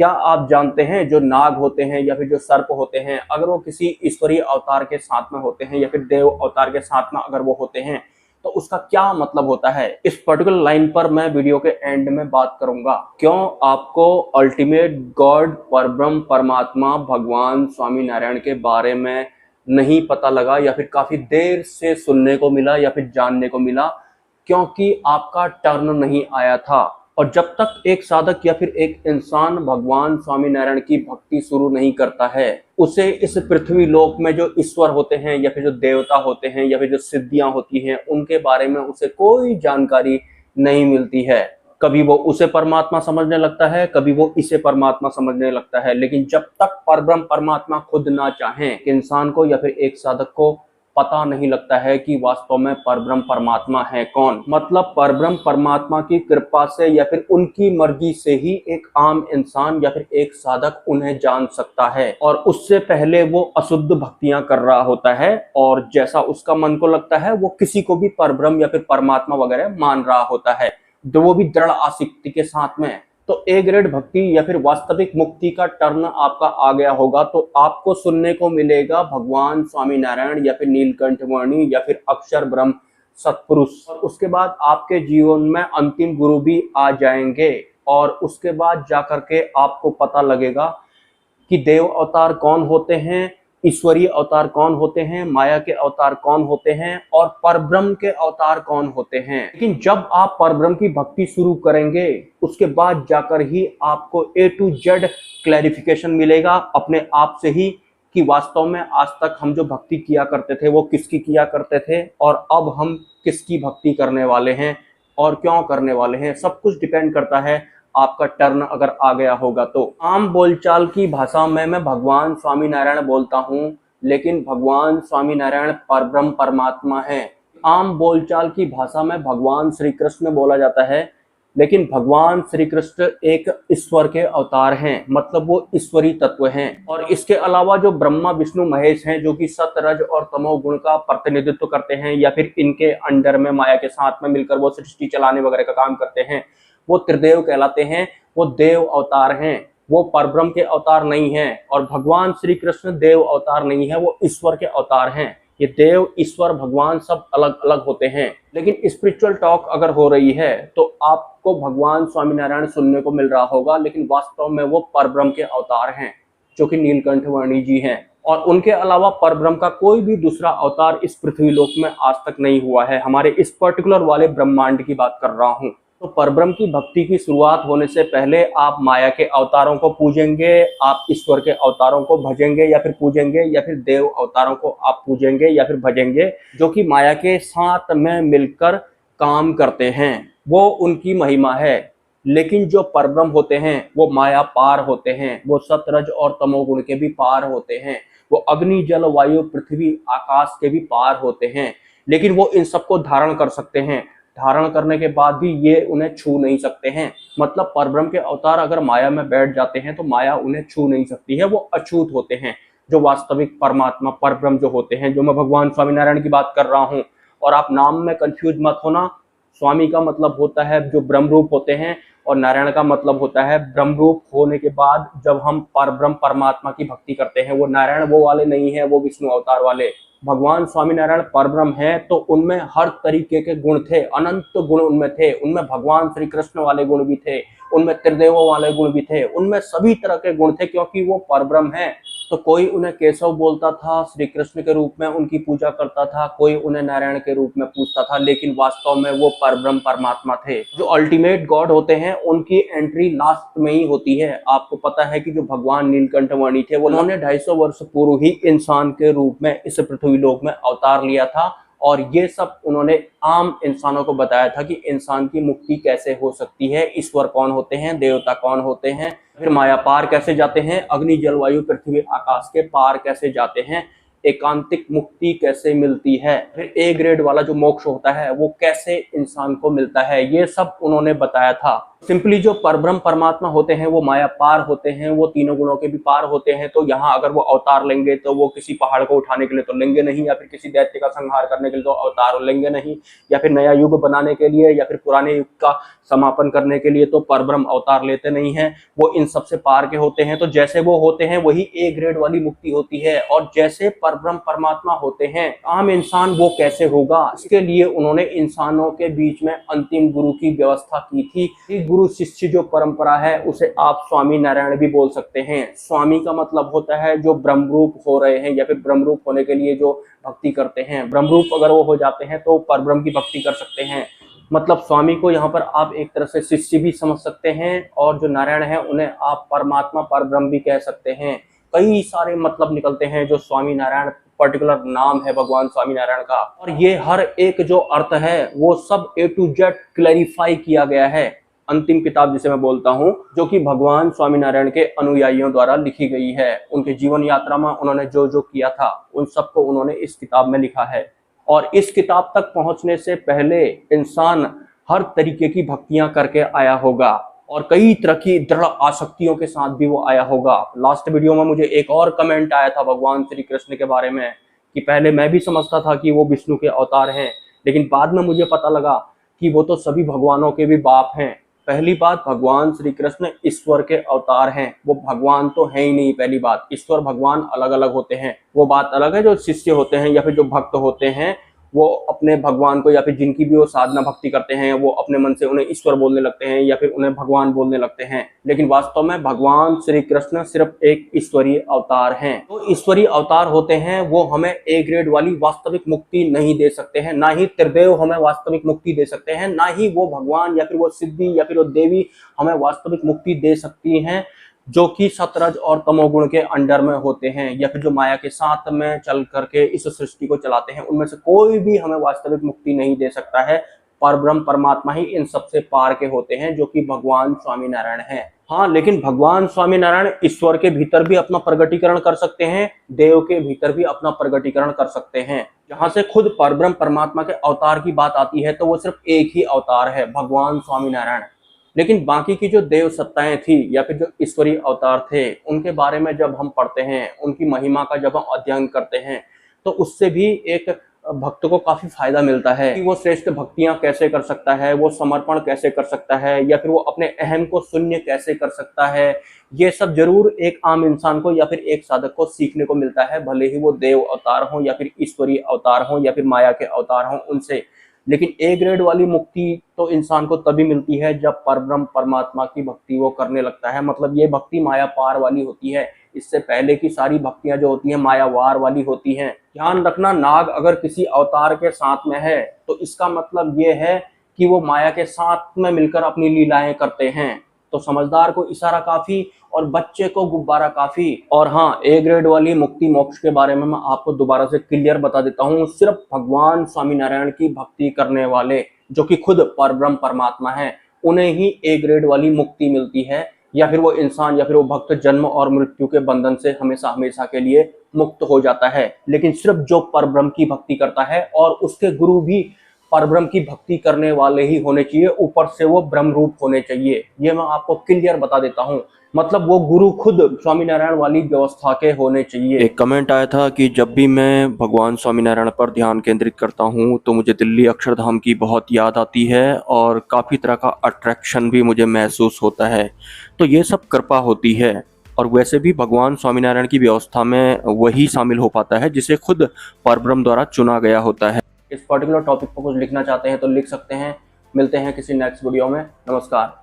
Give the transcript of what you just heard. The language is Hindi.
क्या आप जानते हैं जो नाग होते हैं या फिर जो सर्प होते हैं, अगर वो किसी ईश्वरीय अवतार के साथ में होते हैं या फिर देव अवतार के साथ में अगर वो होते हैं तो उसका क्या मतलब होता है? इस पर्टिकुलर लाइन पर मैं वीडियो के एंड में बात करूंगा। क्यों आपको अल्टीमेट गॉड परब्रह्म परमात्मा भगवान स्वामी नारायण के बारे में नहीं पता लगा या फिर काफी देर से सुनने को मिला या फिर जानने को मिला? क्योंकि आपका टर्न नहीं आया था। और जब तक एक साधक या फिर एक इंसान भगवान स्वामी नारायण की भक्ति शुरू नहीं करता है, उसे इस पृथ्वी लोक में जो ईश्वर होते हैं या फिर जो देवता होते हैं या फिर जो सिद्धियां होती हैं उनके बारे में उसे कोई जानकारी नहीं मिलती है। कभी वो उसे परमात्मा समझने लगता है, कभी वो इसे परमात्मा समझने लगता है, लेकिन जब तक परब्रह्म परमात्मा खुद ना चाहें, इंसान को या फिर एक साधक को पता नहीं लगता है कि वास्तव में परब्रह्म परमात्मा है कौन। मतलब परब्रह्म परमात्मा की कृपा से या फिर उनकी मर्जी से ही एक आम इंसान या फिर एक साधक उन्हें जान सकता है, और उससे पहले वो अशुद्ध भक्तियां कर रहा होता है और जैसा उसका मन को लगता है वो किसी को भी परब्रह्म या फिर परमात्मा वगैरह मान रहा होता है, जो वो भी दृढ़ आसक्ति के साथ में। तो ए ग्रेड भक्ति या फिर वास्तविक मुक्ति का टर्न आपका आ गया होगा तो आपको सुनने को मिलेगा भगवान स्वामी नारायण या फिर नीलकंठ वाणी या फिर अक्षर ब्रह्म सत्पुरुष। और उसके बाद आपके जीवन में अंतिम गुरु भी आ जाएंगे और उसके बाद जाकर के आपको पता लगेगा कि देव अवतार कौन होते हैं, ईश्वरीय अवतार कौन होते हैं, माया के अवतार कौन होते हैं और परब्रह्म के अवतार कौन होते हैं। लेकिन जब आप परब्रह्म की भक्ति शुरू करेंगे उसके बाद जाकर ही आपको A to Z क्लैरिफिकेशन मिलेगा अपने आप से ही कि वास्तव में आज तक हम जो भक्ति किया करते थे वो किसकी किया करते थे और अब हम किसकी भक्ति करने वाले हैं और क्यों करने वाले हैं। सब कुछ डिपेंड करता है आपका टर्न अगर आ गया होगा तो। आम बोलचाल की भाषा में मैं भगवान स्वामी नारायण बोलता हूँ, लेकिन भगवान स्वामी नारायण परब्रह्म परमात्मा है। आम बोलचाल की भाषा में भगवान श्री कृष्ण बोला जाता है, लेकिन भगवान श्री कृष्ण एक ईश्वर के अवतार हैं, मतलब वो ईश्वरी तत्व हैं। और इसके अलावा जो ब्रह्मा विष्णु महेश हैं जो कि सत रज और तमो गुण का प्रतिनिधित्व करते हैं या फिर इनके अंडर में माया के साथ में मिलकर वो सृष्टि चलाने वगैरह का काम करते हैं, वो त्रिदेव कहलाते हैं। वो देव अवतार हैं, वो परब्रह्म के अवतार नहीं हैं। और भगवान श्री कृष्ण देव अवतार नहीं है, वो ईश्वर के अवतार हैं। ये देव ईश्वर भगवान सब अलग अलग होते हैं। लेकिन स्पिरिचुअल टॉक अगर हो रही है तो आपको भगवान स्वामीनारायण सुनने को मिल रहा होगा, लेकिन वास्तव में वो परब्रह्म के अवतार हैं जो कि नीलकंठ वर्णी जी हैं। और उनके अलावा परब्रह्म का कोई भी दूसरा अवतार इस पृथ्वी लोक में आज तक नहीं हुआ है। हमारे इस पर्टिकुलर वाले ब्रह्मांड की बात कर रहा हूँ। तो परब्रह्म की भक्ति की शुरुआत होने से पहले आप माया के अवतारों को पूजेंगे, आप ईश्वर के अवतारों को भजेंगे या फिर पूजेंगे, या फिर देव अवतारों को आप पूजेंगे या फिर भजेंगे, जो कि माया के साथ में मिलकर काम करते हैं। वो उनकी महिमा है। लेकिन जो परब्रह्म होते हैं वो माया पार होते हैं, वो सतरज और तमोगुण के भी पार होते हैं, वो अग्नि जल वायु पृथ्वी आकाश के भी पार होते हैं। लेकिन वो इन सबको धारण कर सकते हैं। धारण करने के बाद भी ये उन्हें छू नहीं सकते हैं। मतलब परब्रह्म के अवतार अगर माया में बैठ जाते हैं तो माया उन्हें छू नहीं सकती है, वो अछूत होते हैं। जो वास्तविक परमात्मा परब्रह्म जो होते हैं, जो मैं भगवान स्वामीनारायण की बात कर रहा हूँ। और आप नाम में कंफ्यूज मत होना, स्वामी का मतलब होता है जो ब्रह्म रूप होते हैं और नारायण का मतलब होता है ब्रह्म रूप होने के बाद जब हम परब्रह्म परमात्मा की भक्ति करते हैं। वो नारायण वो वाले नहीं है, वो विष्णु अवतार वाले। भगवान स्वामीनारायण परब्रह्म है तो उनमें हर तरीके के गुण थे, अनंत गुण उनमें थे। उनमें भगवान श्री कृष्ण वाले गुण भी थे, उनमें त्रिदेवों वाले गुण भी थे, उनमें सभी तरह के गुण थे, क्योंकि वो परब्रह्म है। तो कोई उन्हें केशव बोलता था, श्री कृष्ण के रूप में उनकी पूजा करता था, कोई उन्हें नारायण के रूप में पूजता था, लेकिन वास्तव में वो परब्रह्म परमात्मा थे। जो अल्टीमेट गॉड होते हैं उनकी एंट्री लास्ट में ही होती है। आपको पता है कि जो भगवान नीलकंठ वर्णी थे, उन्होंने 250 वर्ष पूर्व ही इंसान के रूप में इस पृथ्वी लोक में अवतार लिया था। और ये सब उन्होंने आम इंसानों को बताया था कि इंसान की मुक्ति कैसे हो सकती है, ईश्वर कौन होते हैं, देवता कौन होते हैं, फिर माया पार कैसे जाते हैं, अग्नि जलवायु पृथ्वी आकाश के पार कैसे जाते हैं। एकांतिक मुक्ति कैसे मिलती है, फिर ए ग्रेड वाला जो मोक्ष होता है वो कैसे इंसान को मिलता है, ये सब उन्होंने बताया था। सिंपली जो परब्रह्म परमात्मा होते हैं वो माया पार होते हैं, वो तीनों गुणों के भी पार होते हैं। तो यहाँ अगर वो अवतार लेंगे तो वो किसी पहाड़ को उठाने के लिए तो लेंगे नहीं, या फिर किसी दैत्य का संहार करने के लिए तो अवतार लेंगे नहीं, या फिर नया युग बनाने के लिए या फिर पुराने युग का समापन करने के लिए तो परब्रह्म अवतार लेते नहीं हैं। वो इन सबसे पार के होते हैं। तो जैसे वो होते हैं वही ए ग्रेड वाली मुक्ति होती है। और जैसे परब्रह्म परमात्मा होते हैं, आम इंसान वो कैसे होगा, इसके लिए उन्होंने इंसानों के बीच में अंतिम गुरु की व्यवस्था की थी। गुरु शिष्य जो परंपरा है उसे आप स्वामी नारायण भी बोल सकते हैं। स्वामी का मतलब होता है जो ब्रह्मरूप हो रहे हैं या फिर ब्रह्मरूप होने के लिए जो भक्ति करते हैं। ब्रह्मरूप अगर वो हो जाते हैं तो परब्रह्म की भक्ति कर सकते हैं। मतलब स्वामी को यहाँ पर आप एक तरह से शिष्य भी समझ सकते हैं, और जो नारायण है उन्हें आप परमात्मा परब्रह्म भी कह सकते हैं। कई सारे मतलब निकलते हैं जो स्वामी नारायण पर्टिकुलर नाम है भगवान स्वामी नारायण का। और ये हर एक जो अर्थ है वो सब A to Z क्लैरिफाई किया गया है। अंतिम किताब जिसे मैं बोलता हूँ, जो कि भगवान स्वामीनारायण के अनुयायियों द्वारा लिखी गई है। उनके जीवन यात्रा में उन्होंने जो जो किया था उन सबको उन्होंने इस किताब में लिखा है। और इस किताब तक पहुंचने से पहले इंसान हर तरीके की भक्तियां करके आया होगा और कई तरह की दृढ़ आसक्तियों के साथ भी वो आया होगा। लास्ट वीडियो में मुझे एक और कमेंट आया था भगवान श्री कृष्ण के बारे में कि पहले मैं भी समझता था कि वो विष्णु के अवतार हैं, लेकिन बाद में मुझे पता लगा कि वो तो सभी भगवानों के भी बाप हैं। पहली बात, भगवान श्री कृष्ण ईश्वर के अवतार हैं, वो भगवान तो है ही नहीं। पहली बात, ईश्वर भगवान अलग अलग होते हैं। वो बात अलग है जो शिष्य होते हैं या फिर जो भक्त होते हैं वो अपने भगवान को या फिर जिनकी भी वो साधना भक्ति करते हैं वो अपने मन से उन्हें ईश्वर बोलने लगते हैं या फिर उन्हें भगवान बोलने लगते हैं। लेकिन वास्तव में भगवान श्री कृष्ण सिर्फ एक ईश्वरीय अवतार हैं। तो ईश्वरीय अवतार होते हैं, वो हमें ए ग्रेड वाली वास्तविक मुक्ति नहीं दे सकते हैं, ना ही त्रिदेव हमें वास्तविक मुक्ति दे सकते हैं, ना ही वो भगवान या फिर वो सिद्धि या फिर वो देवी हमें वास्तविक मुक्ति दे सकती हैं जो कि सतरज और तमोगुण के अंडर में होते हैं या फिर जो माया के साथ में चल करके इस सृष्टि को चलाते हैं। उनमें से कोई भी हमें वास्तविक मुक्ति नहीं दे सकता है। परब्रह्म परमात्मा ही इन सबसे पार के होते हैं जो कि भगवान स्वामीनारायण हैं। हाँ, लेकिन भगवान स्वामीनारायण ईश्वर के भीतर भी अपना प्रगटीकरण कर सकते हैं, देव के भीतर भी अपना प्रगटीकरण कर सकते हैं। जहां से खुद परब्रह्म परमात्मा के अवतार की बात आती है तो वो सिर्फ एक ही अवतार है, भगवान स्वामीनारायण। लेकिन बाकी की जो देव सत्ताएं थी या फिर जो ईश्वरीय अवतार थे उनके बारे में जब हम पढ़ते हैं, उनकी महिमा का जब हम अध्ययन करते हैं तो उससे भी एक भक्त को काफी फायदा मिलता है कि वो श्रेष्ठ भक्तियां कैसे कर सकता है, वो समर्पण कैसे कर सकता है या फिर वो अपने अहम को शून्य कैसे कर सकता है। ये सब जरूर एक आम इंसान को या फिर एक साधक को सीखने को मिलता है, भले ही वो देव अवतार हो या फिर ईश्वरीय अवतार हो या फिर माया के अवतार हो उनसे। लेकिन ए ग्रेड वाली मुक्ति तो इंसान को तभी मिलती है जब परब्रह्म परमात्मा की भक्ति वो करने लगता है। मतलब ये भक्ति माया पार वाली होती है। इससे पहले की सारी भक्तियां जो होती हैं मायावार वाली होती हैं। ध्यान रखना, नाग अगर किसी अवतार के साथ में है तो इसका मतलब ये है कि वो माया के साथ में मिलकर अपनी लीलाएं करते हैं। तो समझदार को इशारा काफी और बच्चे को गुब्बारा काफी। और हाँ, ए ग्रेड वाली मुक्ति मोक्ष के बारे में मैं आपको दोबारा से क्लियर बता देता हूँ। सिर्फ भगवान स्वामीनारायण की भक्ति करने वाले जो कि खुद परब्रह्म परमात्मा है उन्हें ही ए ग्रेड वाली मुक्ति मिलती है, या फिर वो इंसान या फिर वो भक्त जन्म और मृत्यु के बंधन से हमेशा हमेशा के लिए मुक्त हो जाता है। लेकिन सिर्फ जो परब्रह्म की भक्ति करता है, और उसके गुरु भी परब्रह्म की भक्ति करने वाले ही होने चाहिए, ऊपर से वो ब्रह्म रूप होने चाहिए। ये मैं आपको क्लियर बता देता हूँ। मतलब वो गुरु खुद स्वामीनारायण वाली व्यवस्था के होने चाहिए। एक कमेंट आया था कि जब भी मैं भगवान स्वामीनारायण पर ध्यान केंद्रित करता हूँ तो मुझे दिल्ली अक्षरधाम की बहुत याद आती है और काफ़ी तरह का अट्रैक्शन भी मुझे महसूस होता है। तो ये सब कृपा होती है। और वैसे भी भगवान स्वामीनारायण की व्यवस्था में वही शामिल हो पाता है जिसे खुद परब्रह्म द्वारा चुना गया होता है। इस पर्टिकुलर टॉपिक पर कुछ लिखना चाहते हैं तो लिख सकते हैं। मिलते हैं किसी नेक्स्ट वीडियो में। नमस्कार।